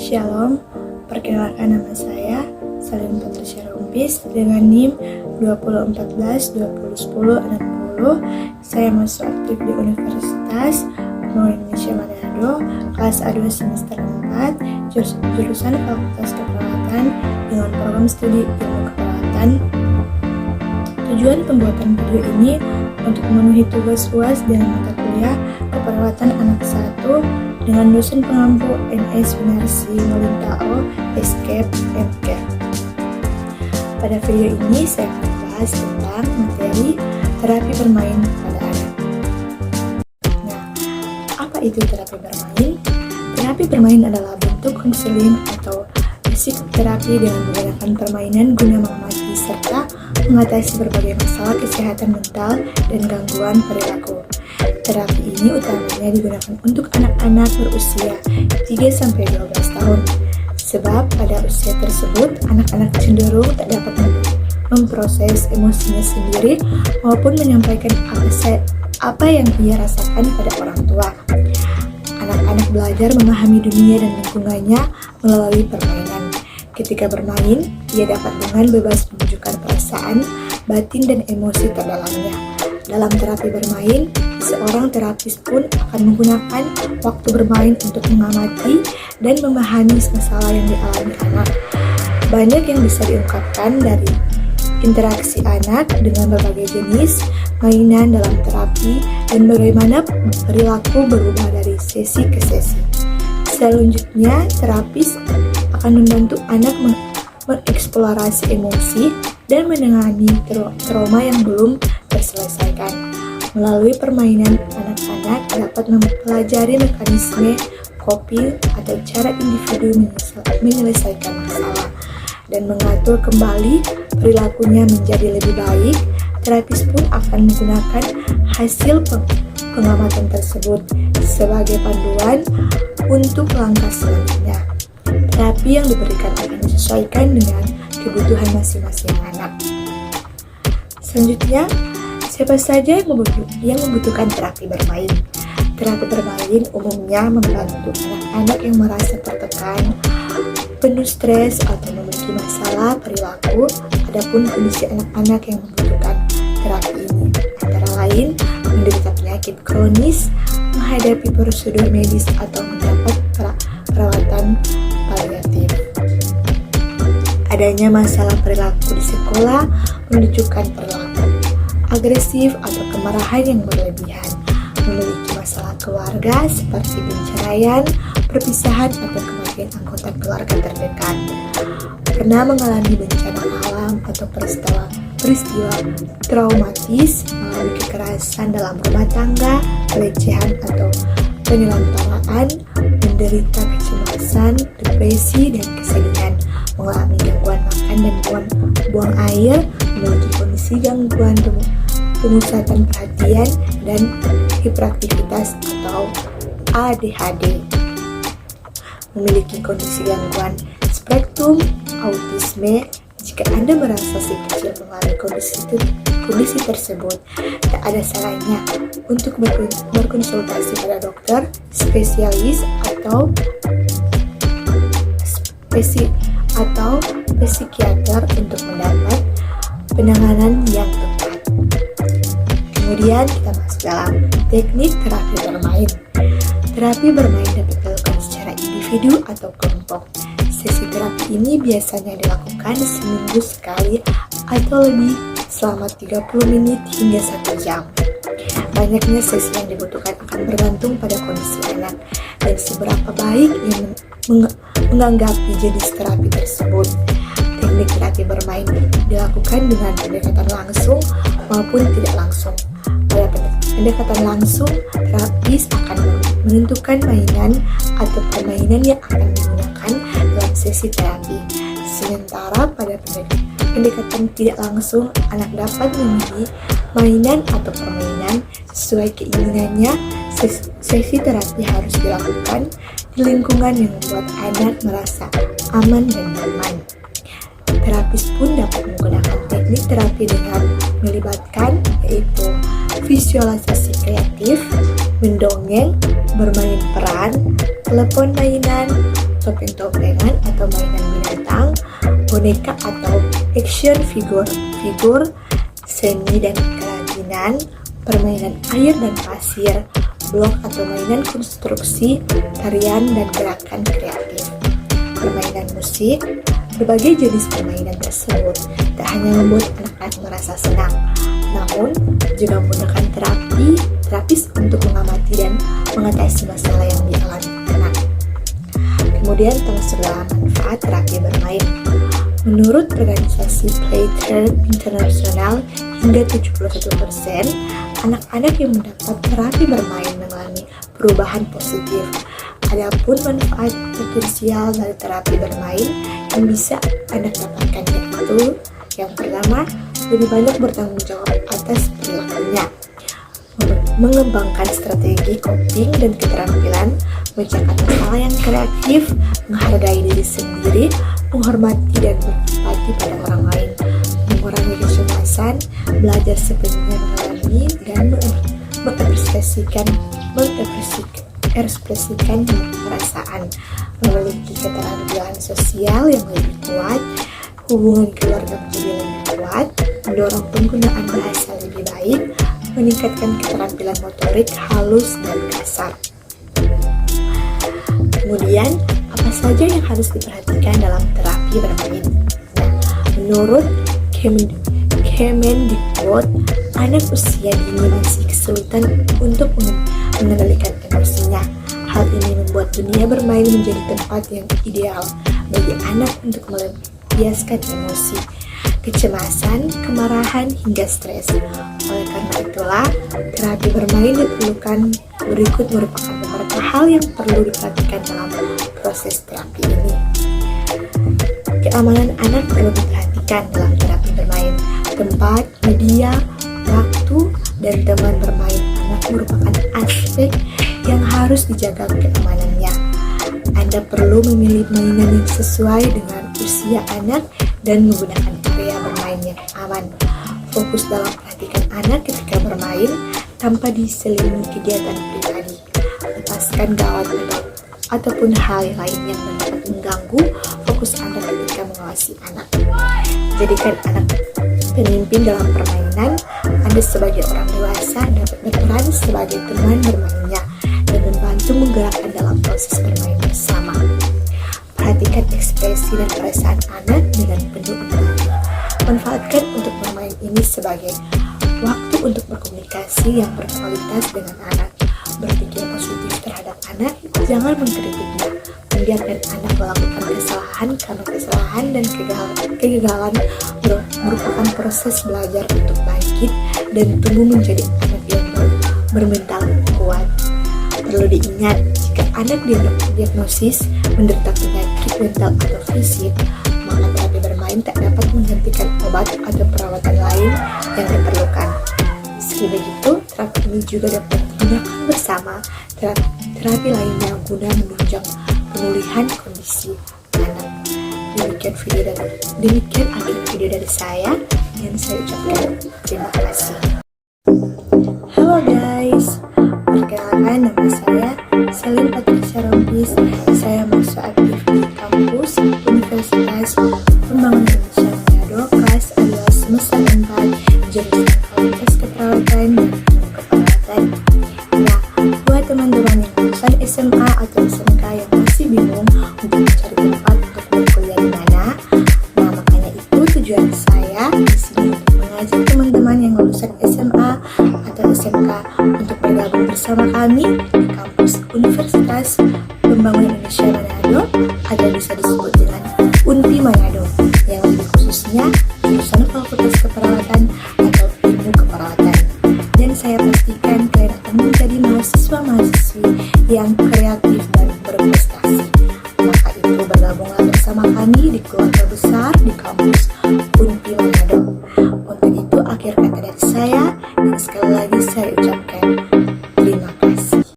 Shalom, perkenalkan nama saya Salim Patricia Rompis dengan NIM 2014-2010-60. Saya masuk aktif di Universitas Indonesia Manado, kelas A2 semester 4, jurusan Fakultas Keperawatan dengan program studi ilmu keperawatan. Tujuan pembuatan video ini untuk memenuhi tugas UAS dengan mata kuliah Keperawatan Anak 1 dengan dosen pengampu NS Winarsi Molintao Escape MK. Pada video ini saya akan membahas tentang materi terapi bermain pada anak. Nah, apa itu terapi bermain? Terapi bermain adalah bentuk konseling atau psikoterapi dengan menggunakan permainan guna mengamati serta mengatasi berbagai masalah kesehatan mental dan gangguan perilaku. Terapi ini utamanya digunakan untuk anak-anak berusia 3-12 tahun. Sebab pada usia tersebut, anak-anak cenderung tak dapat memproses emosinya sendiri maupun menyampaikan apa yang ia rasakan pada orang tua. Anak-anak belajar memahami dunia dan lingkungannya melalui permainan. Ketika bermain, ia dapat dengan bebas menunjukkan perasaan, batin, dan emosi terdalamnya. Dalam terapi bermain, seorang terapis pun akan menggunakan waktu bermain untuk mengamati dan memahami masalah yang dialami anak. Banyak yang bisa diungkapkan dari interaksi anak dengan berbagai jenis mainan dalam terapi dan bagaimana perilaku berubah dari sesi ke sesi. Selanjutnya, terapis akan membantu anak mengeksplorasi emosi dan menangani trauma yang belum terselesaikan. Melalui permainan, anak-anak dapat mempelajari mekanisme coping atau cara individu menyelesaikan masalah dan mengatur kembali perilakunya menjadi lebih baik. Terapis pun akan menggunakan hasil pengamatan tersebut sebagai panduan untuk langkah selanjutnya. Terapi yang diberikan akan disesuaikan dengan kebutuhan masing-masing anak. Selanjutnya, siapa saja yang membutuhkan terapi bermain? Terapi bermain umumnya membantu anak-anak yang merasa tertekan, penuh stres, atau memiliki masalah perilaku. Adapun kondisi anak-anak yang membutuhkan terapi ini antara lain menderita penyakit kronis, menghadapi prosedur medis, atau mendapat perawatan paliatif. Adanya masalah perilaku di sekolah menunjukkan perilaku agresif atau kemarahan yang berlebihan, memiliki masalah keluarga seperti perceraian, perpisahan, atau kematian anggota keluarga terdekat, pernah mengalami bencana alam atau peristiwa traumatis, melalui kekerasan dalam rumah tangga, pelecehan atau penelantaran, menderita kecemasan, depresi, dan kesedihan, mengalami gangguan makan dan buang air, memiliki kondisi gangguan pemusatan perhatian dan hiperaktivitas atau ADHD, memiliki kondisi gangguan spektrum autisme. Jika Anda merasa si kecil mengalami kondisi tersebut, tak ada salahnya untuk berkonsultasi pada dokter spesialis atau psikiater untuk mendapat penanganan yang tepat. Kemudian kita masuk dalam teknik terapi bermain. Terapi bermain dapat dilakukan secara individu atau kelompok. Sesi terapi ini biasanya dilakukan seminggu sekali atau lebih selama 30 menit hingga 1 jam. Banyaknya sesi yang dibutuhkan akan bergantung pada kondisi anak dan seberapa baik ia menanggapi jenis terapi tersebut. Teknik terapi bermain dilakukan dengan pendekatan langsung maupun tidak langsung. Pada pendekatan langsung, terapis akan menentukan mainan atau permainan yang akan digunakan dalam sesi terapi. Sementara pada pendekatan tidak langsung, anak dapat memilih mainan atau permainan sesuai keinginannya. Sesi terapi harus dilakukan di lingkungan yang membuat anak merasa aman dan nyaman. Terapis pun dapat menggunakan teknik terapi dengan melibatkan yaitu visualisasi kreatif, mendongeng, bermain peran, telepon mainan, topeng-topengan atau mainan binatang, boneka atau action figure, seni dan kerajinan, permainan air dan pasir, blok atau mainan konstruksi, tarian dan gerakan kreatif. Permainan musik, berbagai jenis permainan tersebut tak hanya membuat anak-anak merasa senang, namun juga menggunakan terapis untuk mengamati dan mengatasi masalah yang dialami anak. Kemudian termasuk dalam manfaat terapi bermain. Menurut organisasi Playtherapy International, hingga 71% anak-anak yang mendapat terapi bermain mengalami perubahan positif. Adapun manfaat potensial dari terapi bermain yang bisa anak dapatkan yaitu yang pertama, lebih banyak bertanggung jawab atas perilakunya, mengembangkan strategi coping dan keterampilan, mencegah masalah yang kreatif, menghargai diri sendiri, menghormati dan berempati pada orang lain, mengurangi kecemasan, belajar sepenuhnya mengalami dan mengekspresikan perasaan, memiliki keterampilan sosial yang lebih kuat, hubungan keluarga menjadi lebih kuat, mendorong penggunaan bahasa lebih baik, meningkatkan keterampilan motorik halus dan kasar. Kemudian, apa saja yang harus diperhatikan dalam terapi bermain? Nah, menurut Kemendikbud, anak usia dini masih kesulitan untuk mengendalikan emosinya. Hal ini membuat dunia bermain menjadi tempat yang ideal bagi anak untuk melampiaskan emosi, kecemasan, kemarahan, hingga stres. Oleh karena itulah, terapi bermain diperlukan berikut merupakan beberapa hal yang perlu diperhatikan dalam proses terapi ini. Keamanan anak perlu diperhatikan dalam terapi bermain. Tempat, media, waktu, dan teman bermain anak merupakan aspek yang harus dijaga keamanannya. Anda perlu memilih mainan yang sesuai dengan usia anak dan menggunakan area bermain yang aman. Fokus dalam perhatikan anak ketika bermain tanpa diselingi kegiatan pribadi. Lepaskan gawat ataupun hal lain yang dapat mengganggu fokus Anda ketika mengawasi anak. Jadikan anak pemimpin dalam permainan. Anda sebagai orang dewasa dapat berperan sebagai teman bermainnya dan membantu menggerakkan dalam proses bermain bersama. Perhatikan ekspresi dan perasaan anak dengan penuh empati. Manfaatkan untuk bermain ini sebagai waktu untuk berkomunikasi yang berkualitas dengan anak. Berpikir positif terhadap anak, jangan mengkritiknya. Membiarkan anak melakukan kesalahan karena kesalahan dan kegagalan merupakan proses belajar untuk bangkit dan tumbuh menjadi anak yang bermental kuat. Perlu diingat, jika anak diagnosis menderita penyakit mental atau fisik, maka terapi bermain tak dapat menghentikan obat atau perawatan lain yang diperlukan. Meski begitu, terapi ini juga dapat digunakan bersama terapi lainnya guna menunjang pemulihan kondisi anak. Demikian akhir video dari saya yang saya ucapkan terima kasih. Halo guys, perkenalkan nama saya Selin Patricia Rompis. Saya masuk aktif di kampus Universitas Pembangunan Indonesia Manado, kelas A2 semester 4, jurusan Fakultas Keperawatan dan Keperawatan. Nah, buat teman-teman yang lulusan SMA atau SMK yang masih bingung untuk mencari tempat untuk berkuliah di mana, nah makanya itu tujuan saya di sini untuk mengajak teman-teman yang lulusan SMA atau SMK untuk bergabung bersama kami di kampus Universitas Pembangunan Indonesia Manado atau bisa disebut dengan UNPI Manado, yang lebih khususnya jurusan Fakultas Keperawatan atau Ilmu Keperawatan. Dan saya pastikan kalian akan menjadi mahasiswa-mahasiswi yang kreatif dan berprestasi. Maka itu bergabunglah bersama kami di keluarga besar di kampus UNPI Manado. Untuk itu akhir kata dari saya, dan sekali lagi